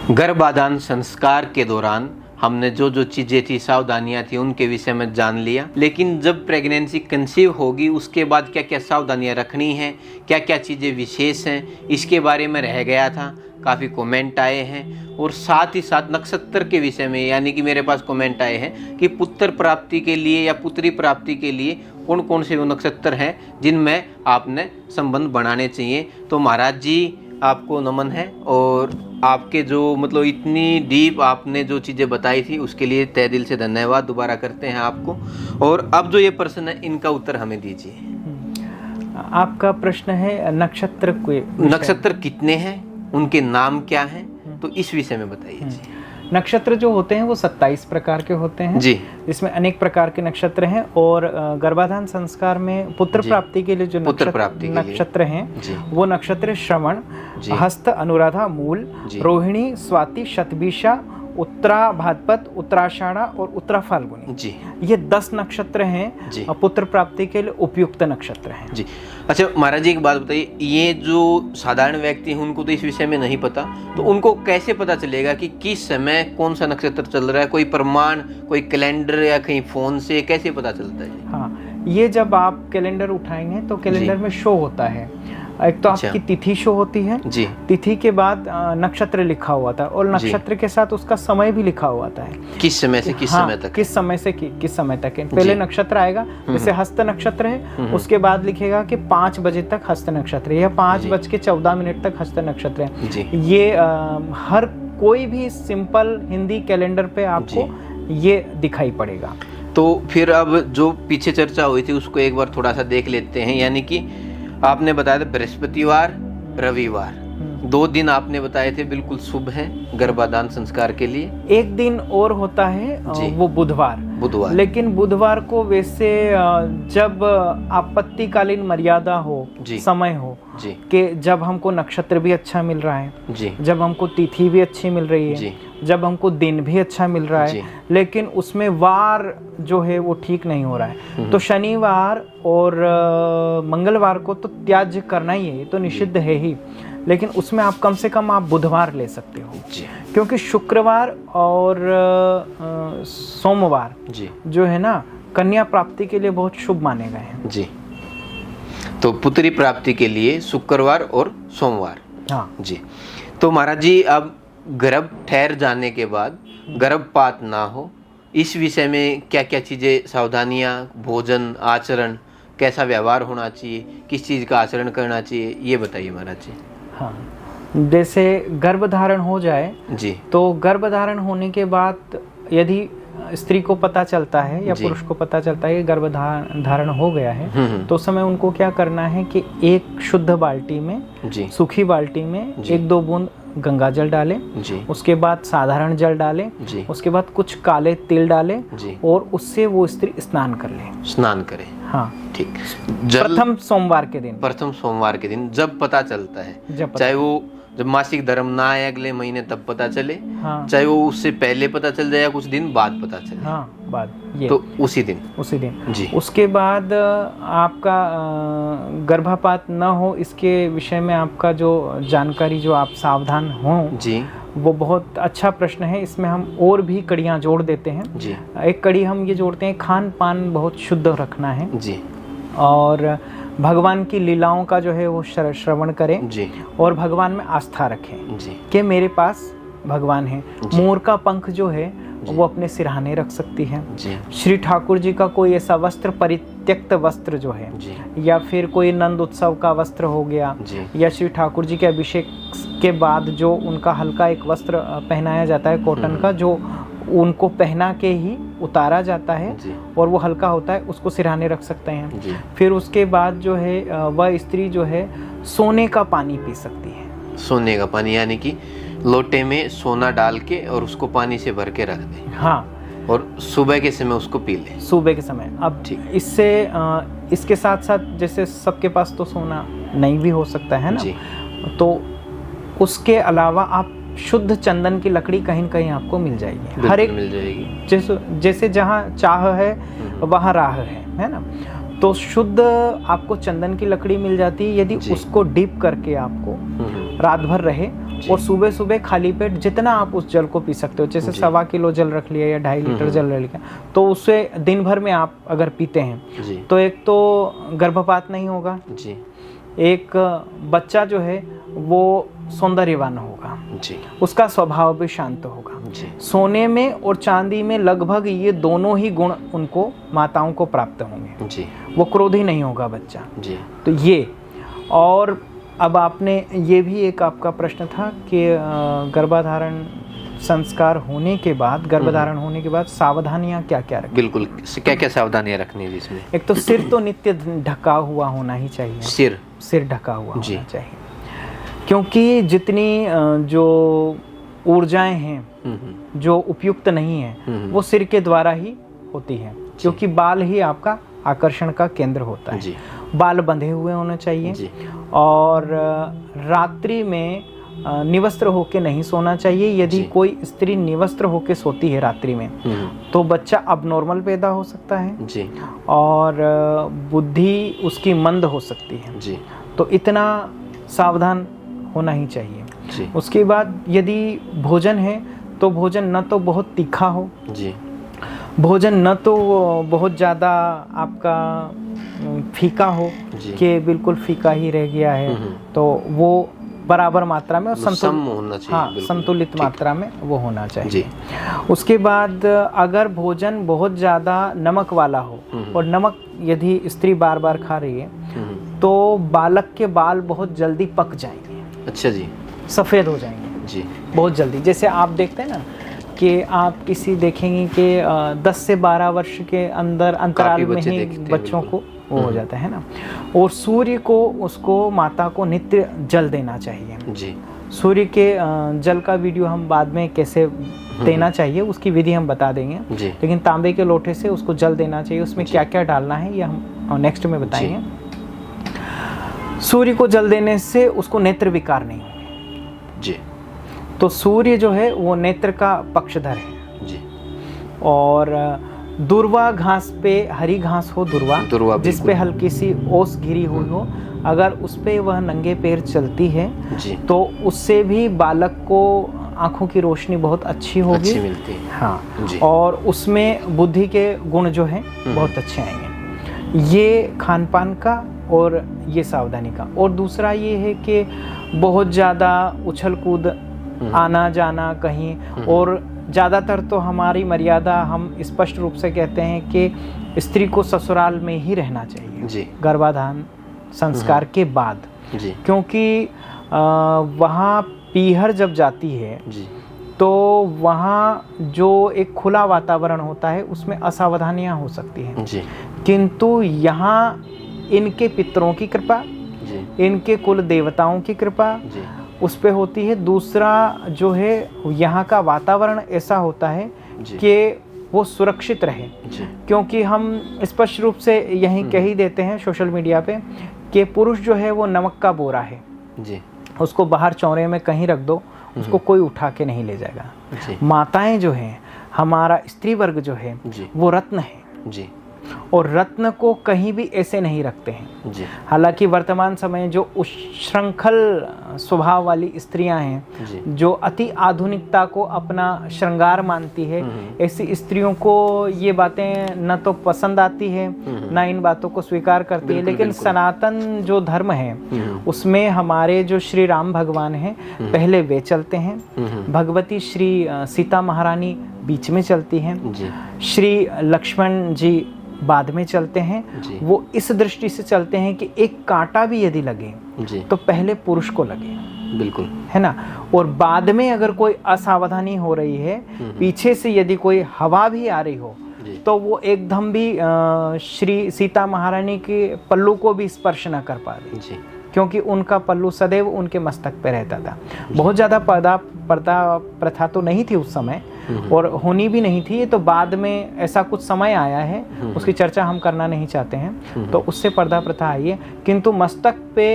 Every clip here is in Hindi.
गर्भाधान संस्कार के दौरान हमने जो जो चीज़ें थी, सावधानियां थी, उनके विषय में जान लिया। लेकिन जब प्रेगनेंसी कंसीव होगी उसके बाद क्या क्या सावधानियां रखनी हैं, क्या क्या चीज़ें विशेष हैं, इसके बारे में रह गया था। काफ़ी कमेंट आए हैं और साथ ही साथ नक्षत्र के विषय में, यानी कि मेरे पास कमेंट आए हैं कि पुत्र प्राप्ति के लिए या पुत्री प्राप्ति के लिए कौन कौन से वो नक्षत्र हैं जिनमें आपने संबंध बनाने चाहिए। तो महाराज जी आपको नमन है, और आपके जो मतलब इतनी डीप आपने जो चीज़ें बताई थी उसके लिए तहे दिल से धन्यवाद दोबारा करते हैं आपको। और अब जो ये प्रश्न है इनका उत्तर हमें दीजिए। आपका प्रश्न है नक्षत्र कितने हैं, उनके नाम क्या हैं, तो इस विषय में बताइए जी। नक्षत्र जो होते हैं वो 27 प्रकार के होते हैं जी, इसमें अनेक प्रकार के नक्षत्र हैं। और गर्भाधान संस्कार में पुत्र प्राप्ति के लिए जो नक्षत्र हैं वो नक्षत्र श्रवण, हस्त, अनुराधा, मूल, रोहिणी, स्वाति, शतभिषा, उत्तरा भाद्रपद, उत्तराषाढ़ा और उत्तरा फाल्गुनी जी, ये 10 नक्षत्र हैं पुत्र प्राप्ति के लिए उपयुक्त नक्षत्र हैं जी। अच्छा महाराज जी एक बात बताइए, ये जो साधारण व्यक्ति हैं उनको तो इस विषय में नहीं पता, तो उनको कैसे पता चलेगा कि किस समय कौन सा नक्षत्र चल रहा है? कोई प्रमाण, कोई कैलेंडर या कहीं फोन से कैसे पता चलता है? हाँ, ये जब आप कैलेंडर उठाएंगे तो कैलेंडर में शो होता है। एक तो आपकी तिथि शो होती है जी, तिथि के बाद नक्षत्र लिखा हुआ था और नक्षत्र के साथ उसका समय भी लिखा हुआ था है, किस समय से किस समय तक, किस समय से किस समय तक है। पहले नक्षत्र आएगा, जैसे हस्त नक्षत्र है, उसके बाद लिखेगा कि 5 बजे तक हस्त नक्षत्र है या 5:14 तक हस्त नक्षत्र है। ये हर कोई भी सिंपल हिंदी कैलेंडर पे आपको ये दिखाई पड़ेगा। तो फिर अब जो पीछे चर्चा हुई थी उसको एक बार थोड़ा सा देख लेते हैं। यानी कि आपने बताया था बृहस्पतिवार, रविवार, 2 दिन आपने बताए थे बिल्कुल शुभ हैं गर्भाधान संस्कार के लिए। एक दिन और होता है वो बुधवार, लेकिन बुधवार को वैसे जब आपत्तिकालीन मर्यादा हो, समय हो कि जब हमको नक्षत्र भी अच्छा मिल रहा है, जब हमको तिथि भी अच्छी मिल रही है, जब हमको दिन भी अच्छा मिल रहा है, लेकिन उसमें वार जो है वो ठीक नहीं हो रहा है, तो शनिवार और मंगलवार को तो त्याज्य करना ही है, ये तो निषिद्ध है ही। लेकिन उसमें आप कम से कम आप बुधवार ले सकते हो, क्योंकि शुक्रवार और सोमवार जो है ना कन्या प्राप्ति के लिए बहुत शुभ माने गए हैं जी। तो पुत्री प्राप्ति के लिए शुक्रवार और सोमवार। हाँ जी। तो महाराज जी अब गर्भ ठहर जाने के बाद गर्भपात ना हो, इस विषय में क्या क्या चीज़ें, सावधानियां, भोजन, आचरण, कैसा व्यवहार होना चाहिए, किस चीज़ का आचरण करना चाहिए, ये बताइए महाराज जी। हाँ, जैसे गर्भधारण हो जाए जी, तो गर्भधारण होने के बाद यदि स्त्री को पता चलता है या पुरुष को पता चलता है कि गर्भधारण हो गया है, तो उस समय उनको क्या करना है कि एक शुद्ध बाल्टी में, सूखी बाल्टी में 1-2 बूंद गंगा जल डालें, उसके बाद साधारण जल डालें, उसके बाद कुछ काले तिल डालें और उससे वो स्त्री स्नान कर ले, स्नान करे। हाँ ठीक। प्रथम सोमवार के दिन जब पता चलता है, चाहे वो जब मासिक धर्म ना आए अगले महीने तब पता चले, चाहे वो उससे पहले पता चल जाए या कुछ दिन बाद पता चले, बाद ये तो उसी दिन जी। उसके बाद आपका गर्भपात न हो इसके विषय में आपका जो जानकारी, जो आप सावधान हो जी, वो बहुत अच्छा प्रश्न है। इसमें हम और भी कड़ियाँ जोड़ देते हैं जी। एक कड़ी हम ये जोड़ते हैं, खान पान बहुत शुद्ध रखना है जी, और भगवान की लीलाओं का जो है वो श्रवण करें जी, और भगवान में आस्था रखें जी, कि मेरे पास भगवान है। मोर का पंख जो है वो अपने सिरहाने रख सकती है जी। श्री ठाकुर जी का कोई ऐसा वस्त्र, परित्यक्त वस्त्र जो है जी, या फिर कोई नंद उत्सव का वस्त्र हो गया जी, या श्री ठाकुर जी के अभिषेक के बाद जो उनका हल्का एक वस्त्र पहनाया जाता है कॉटन का, जो उनको पहना के ही उतारा जाता है और वो हल्का होता है, उसको सिरहाने रख सकते हैं। फिर उसके बाद जो है वह स्त्री जो है सोने का पानी पी सकती है। सोने का पानी यानी कि लोटे में सोना डाल के और उसको पानी से भर के रख दें। हाँ, और सुबह के समय उसको पी लें, सुबह के समय। अब इससे इसके साथ साथ जैसे सबके पास तो सोना नहीं भी हो सकता है ना, तो उसके अलावा आप शुद्ध चंदन की लकड़ी कहीं न कहीं आपको मिल जाएगी, हर एक मिल जाएगी। जैसे जहाँ चाह है वहाँ राह है ना, तो शुद्ध आपको चंदन की लकड़ी मिल जाती है। यदि उसको डीप करके आपको रात भर रहे और सुबह सुबह खाली पेट जितना आप उस जल को पी सकते हो, जैसे 1.25 किलो जल रख लिया या 2.5 लीटर जल रख लिया, तो उससे दिन भर में आप अगर पीते हैं तो एक तो गर्भपात नहीं होगा जी, एक बच्चा जो है वो सौंदर्यवान होगा जी, उसका स्वभाव भी शांत होगा जी। सोने में और चांदी में लगभग ये दोनों ही गुण उनको माताओं को प्राप्त होंगे जी, वो क्रोधी नहीं होगा बच्चा जी। तो ये, और अब आपने ये भी एक आपका प्रश्न था कि गर्भाधारण संस्कार होने के बाद, गर्भधारण होने के बाद सावधानियां क्या क्या रखनी? बिल्कुल, क्या क्या सावधानियां रखनी है जिसमें? एक तो सिर तो नित्य ढका हुआ होना ही चाहिए, सिर ढका हुआ होना चाहिए, क्योंकि जितनी जो ऊर्जाएं हैं जो उपयुक्त नहीं है वो सिर के द्वारा ही होती है, क्योंकि बाल ही आपका आकर्षण का केंद्र होता है। बाल बंधे हुए होने चाहिए और रात्रि में निवस्त्र होके नहीं सोना चाहिए। यदि कोई स्त्री निवस्त्र होके सोती है रात्रि में तो बच्चा अबनॉर्मल पैदा हो सकता है जी, और बुद्धि उसकी मंद हो सकती है जी। तो इतना सावधान होना ही चाहिए जी। उसके बाद यदि भोजन है तो भोजन न तो बहुत तीखा हो जी, भोजन न तो बहुत ज़्यादा आपका फीका हो कि बिल्कुल फीका ही रह गया है, तो वो बराबर मात्रा में और संतुलित मात्रा में वो होना चाहिए जी। उसके बाद अगर भोजन बहुत ज़्यादा नमक वाला हो और नमक यदि स्त्री बार बार खा रही है तो बालक के बाल बहुत जल्दी पक जाएंगे, अच्छा जी, सफ़ेद हो जाएंगे जी बहुत जल्दी। जैसे आप देखते हैं ना कि आप किसी देखेंगे कि 10 से 12 वर्ष के अंदर अंतराल में ही बच्चों को वो हो जाता है ना। और सूर्य को, उसको माता को नित्य जल देना चाहिए जी। सूर्य के जल का वीडियो हम बाद में कैसे देना चाहिए उसकी विधि हम बता देंगे, लेकिन तांबे के लोटे से उसको जल देना चाहिए। उसमें क्या क्या डालना है ये हम नेक्स्ट में बताएंगे। सूर्य को जल देने से उसको नेत्र विकार नहीं होंगे जी। तो सूर्य जो है वो नेत्र का पक्षधर है जी। और दुर्वा घास पे, हरी घास हो दुर्वा जिस पे हल्की सी ओस घिरी हुई हो, अगर उस पे वह नंगे पैर चलती है जी, तो उससे भी बालक को आंखों की रोशनी बहुत अच्छी होगी, अच्छी मिलती है हाँ जी। और उसमें बुद्धि के गुण जो हैं बहुत अच्छे आएंगे। ये खान पान का और ये सावधानी का। और दूसरा ये है कि बहुत ज़्यादा उछल कूद, आना जाना कहीं, और ज़्यादातर तो हमारी मर्यादा हम स्पष्ट रूप से कहते हैं कि स्त्री को ससुराल में ही रहना चाहिए जी, गर्भाधान संस्कार के बाद जी। क्योंकि वहाँ पीहर जब जाती है जी, तो वहाँ जो एक खुला वातावरण होता है उसमें असावधानियाँ हो सकती हैं जी। किंतु यहाँ इनके पितरों की कृपा जी, इनके कुल देवताओं की कृपा जी उस पे होती है। दूसरा जो है यहाँ का वातावरण ऐसा होता है कि वो सुरक्षित रहे, क्योंकि हम स्पष्ट रूप से यही कह ही देते हैं सोशल मीडिया पे कि पुरुष जो है वो नमक का बोरा है जी। उसको बाहर चौरे में कहीं रख दो, उसको कोई उठा के नहीं ले जाएगा जी। माताएं जो हैं, हमारा स्त्री वर्ग जो है वो रत्न है जी, और रत्न को कहीं भी ऐसे नहीं रखते हैं जी। हालांकि वर्तमान समय जो उच्छृंखल स्वभाव वाली स्त्रियां हैं जो अति आधुनिकता को अपना श्रृंगार मानती है, ऐसी स्त्रियों को ये बातें न तो पसंद आती है न इन बातों को स्वीकार करती है। लेकिन सनातन जो धर्म है उसमें हमारे जो श्री राम भगवान हैं पहले वे चलते हैं, भगवती श्री सीता महारानी बीच में चलती हैं, श्री लक्ष्मण जी बाद में चलते हैं। वो इस दृष्टि से चलते हैं कि एक कांटा भी यदि लगे तो पहले पुरुष को लगे, बिल्कुल है ना। और बाद में अगर कोई असावधानी हो रही है, पीछे से यदि कोई हवा भी आ रही हो तो वो एकदम भी श्री सीता महारानी के पल्लू को भी स्पर्श न कर पा रही, क्योंकि उनका पल्लू सदैव उनके मस्तक पे रहता था। बहुत ज़्यादा पर्दा प्रथा तो नहीं थी उस समय और होनी भी नहीं थी, तो बाद में ऐसा कुछ समय आया है, उसकी चर्चा हम करना नहीं चाहते हैं, तो उससे पर्दा प्रथा आई है। किंतु मस्तक पे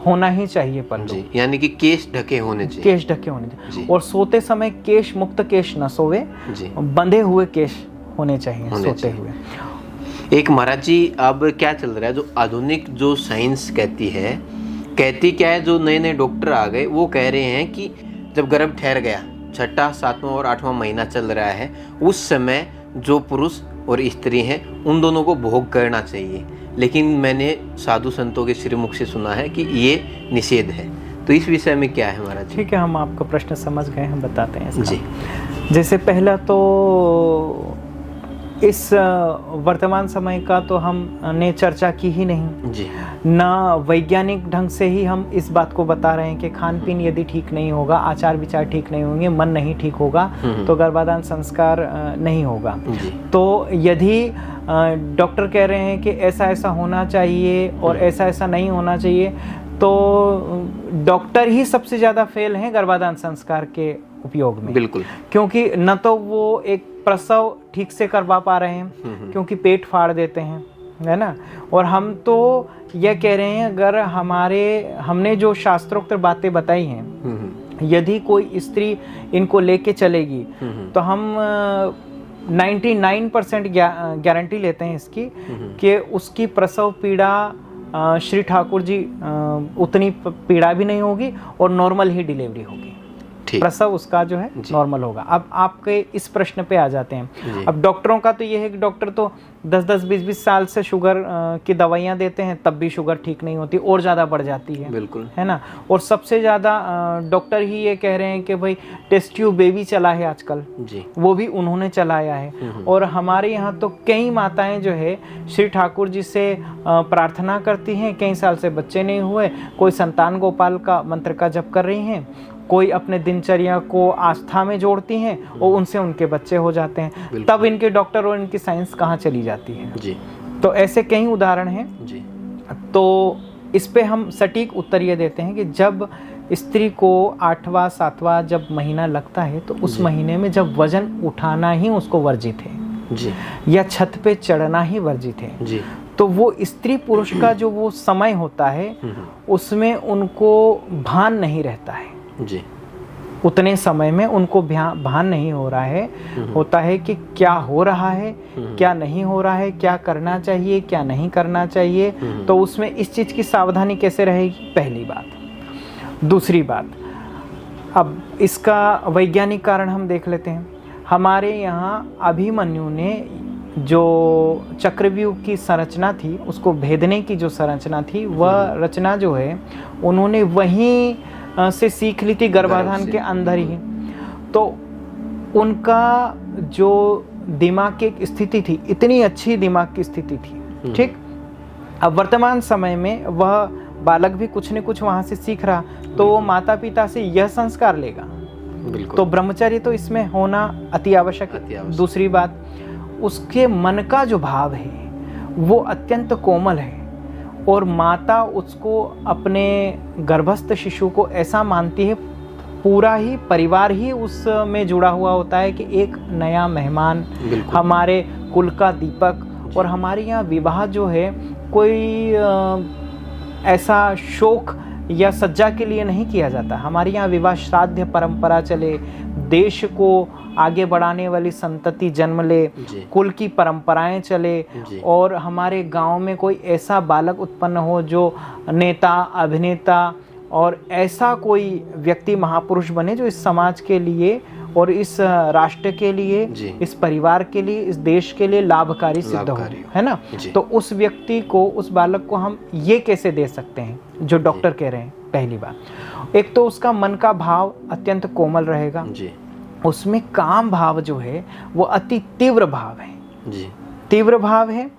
होना ही चाहिए पल्लू, यानी कि केश ढके होने चाहिए, केश ढके होने चाहिए। और सोते समय केश मुक्त केश न सोवे, बंधे हुए केश होने चाहिए सोते हुए। एक महाराज जी, अब क्या चल रहा है, जो आधुनिक जो साइंस कहती है कहती क्या है, जो नए नए डॉक्टर आ गए वो कह रहे हैं कि जब गर्भ ठहर गया, 6वां 7वां और 8वां महीना चल रहा है, उस समय जो पुरुष और स्त्री हैं उन दोनों को भोग करना चाहिए। लेकिन मैंने साधु संतों के श्रीमुख से सुना है कि ये निषेध है। तो इस विषय में क्या है हमारा? ठीक है, हम आपका प्रश्न समझ गए, हम बताते हैं इसका। जी। जैसे पहला तो इस वर्तमान समय का तो हमने चर्चा की ही नहीं जी। ना वैज्ञानिक ढंग से ही हम इस बात को बता रहे हैं कि खान पीन यदि ठीक नहीं होगा, आचार विचार ठीक नहीं होंगे, मन नहीं ठीक होगा तो गर्भाधान संस्कार नहीं होगा। तो यदि डॉक्टर कह रहे हैं कि ऐसा ऐसा होना चाहिए और ऐसा ऐसा नहीं होना चाहिए, तो डॉक्टर ही सबसे ज़्यादा फेल हैं गर्भाधान संस्कार के उपयोग में। बिल्कुल। क्योंकि न तो वो एक प्रसव ठीक से करवा पा रहे हैं, क्योंकि पेट फाड़ देते हैं, है ना। और हम तो यह कह रहे हैं, अगर हमने जो शास्त्रोक्त बातें बताई हैं, यदि कोई स्त्री इनको लेके चलेगी तो हम 99% गारंटी लेते हैं इसकी कि उसकी प्रसव पीड़ा श्री ठाकुर जी उतनी पीड़ा भी नहीं होगी और नॉर्मल ही डिलीवरी होगी। प्रसव उसका जो है नॉर्मल होगा। अब आपके इस प्रश्न पे आ जाते हैं। अब डॉक्टरों का तो ये है कि डॉक्टर तो 10-10, 20-20 साल से शुगर की दवाइयाँ देते हैं, तब भी शुगर ठीक नहीं होती और ज़्यादा बढ़ जाती है। बिल्कुल, है ना। और सबसे ज़्यादा डॉक्टर ही ये कह रहे हैं कि भाई टेस्ट ट्यूब बेबी चला है आजकल जी, वो भी उन्होंने चलाया है। और हमारे यहाँ तो कई माताएं जो है श्री ठाकुर जी से प्रार्थना करती हैं, कई साल से बच्चे नहीं हुए, कोई संतान गोपाल का मंत्र का जप कर रही हैं, कोई अपने दिनचर्या को आस्था में जोड़ती हैं और उनसे उनके बच्चे हो जाते हैं। तब इनके डॉक्टर और इनकी साइंस कहाँ चली जाती है जी। तो ऐसे कई उदाहरण हैं जी। तो इस पे हम सटीक उत्तर ये देते हैं कि जब स्त्री को 8वां 7वां जब महीना लगता है तो उस महीने में जब वजन उठाना ही उसको वर्जित है जी, या छत पे चढ़ना ही वर्जित है जी, तो वो स्त्री पुरुष का जो वो समय होता है उसमें उनको भान नहीं रहता है जी। उतने समय में उनको भान नहीं हो रहा है, होता है कि क्या हो रहा है, क्या नहीं हो रहा है, क्या करना चाहिए, क्या नहीं करना चाहिए। तो उसमें इस चीज़ की सावधानी कैसे रहेगी, पहली बात। दूसरी बात, अब इसका वैज्ञानिक कारण हम देख लेते हैं। हमारे यहाँ अभिमन्यु ने जो चक्रव्यूह की संरचना थी, उसको भेदने की जो संरचना थी, वह रचना जो है उन्होंने वहीं से सीख ली थी, गर्भाधान के अंदर ही। तो उनका जो दिमाग की एक स्थिति थी, इतनी अच्छी दिमाग की स्थिति थी, ठीक। अब वर्तमान समय में वह बालक भी कुछ न कुछ वहाँ से सीख रहा, तो वो माता पिता से यह संस्कार लेगा। तो ब्रह्मचर्य तो इसमें होना अति आवश्यक है। दूसरी बात, उसके मन का जो भाव है वो अत्यंत कोमल है और माता उसको अपने गर्भस्थ शिशु को ऐसा मानती है, पूरा ही परिवार ही उसमें जुड़ा हुआ होता है कि एक नया मेहमान, हमारे कुल का दीपक। और हमारे यहाँ विवाह जो है कोई ऐसा शोक या सज्जा के लिए नहीं किया जाता। हमारे यहाँ विवाह श्राद्ध परंपरा चले, देश को आगे बढ़ाने वाली संतति जन्म ले, कुल की परंपराएं चले, और हमारे गांव में कोई ऐसा बालक उत्पन्न हो जो नेता, अभिनेता और ऐसा कोई व्यक्ति महापुरुष बने जो इस समाज के लिए और इस राष्ट्र के लिए, इस परिवार के लिए, इस देश के लिए लाभकारी सिद्ध हो, है ना। तो उस व्यक्ति को, उस बालक को हम ये कैसे दे सकते हैं जो डॉक्टर कह रहे हैं। पहली बात, एक तो उसका मन का भाव अत्यंत कोमल रहेगा जी। उसमें काम भाव जो है वो अति तीव्र भाव है जी, तीव्र भाव है।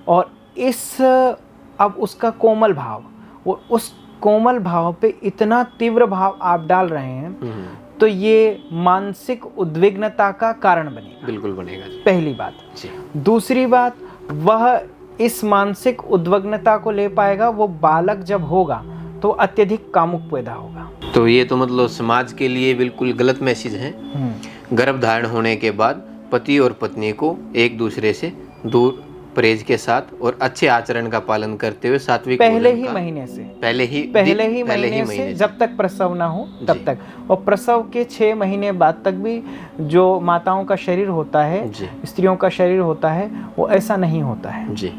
और इस अब उसका कोमल भाव, वो उस कोमल भाव पे इतना तीव्र भाव आप डाल रहे हैं तो ये मानसिक उद्विग्नता का कारण बनेगा। बिल्कुल बनेगा जी। पहली बात जी। दूसरी बात, वह इस मानसिक उद्विग्नता को ले पाएगा, वो बालक जब होगा तो अत्यधिक कामुक पैदा होगा। तो ये तो मतलब समाज के लिए बिल्कुल गलत मैसेज है। गर्भधारण होने के बाद पति और पत्नी को एक दूसरे से दूर, परहेज के साथ और अच्छे आचरण का पालन करते हुए सात्विक पहले ही महीने से जब तक प्रसव ना हो तब तक, और प्रसव के 6 महीने बाद तक भी जो माताओं का शरीर होता है, स्त्रियों का शरीर होता है, वो ऐसा नहीं होता है जी।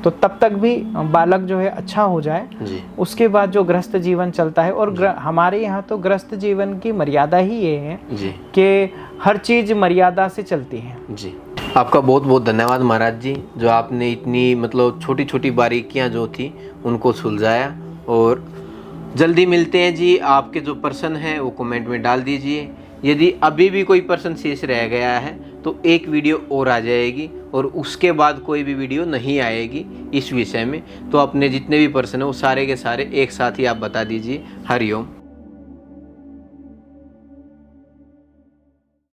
तो तब तक भी बालक जो है अच्छा हो जाए जी। उसके बाद जो गृहस्थ जीवन चलता है, और हमारे यहाँ तो गृहस्थ जीवन की मर्यादा ही ये है जी कि हर चीज़ मर्यादा से चलती है। जी। आपका बहुत बहुत धन्यवाद महाराज जी, जो आपने इतनी मतलब छोटी छोटी बारीकियां जो थी उनको सुलझाया। और जल्दी मिलते हैं जी। आपके जो प्रश्न हैं वो कमेंट में डाल दीजिए। यदि अभी भी कोई प्रश्न शेष रह गया है तो एक वीडियो और आ जाएगी और उसके बाद कोई भी वीडियो नहीं आएगी इस विषय में। तो अपने जितने भी प्रश्न हैं वो सारे के सारे एक साथ ही आप बता दीजिए। हरिओम।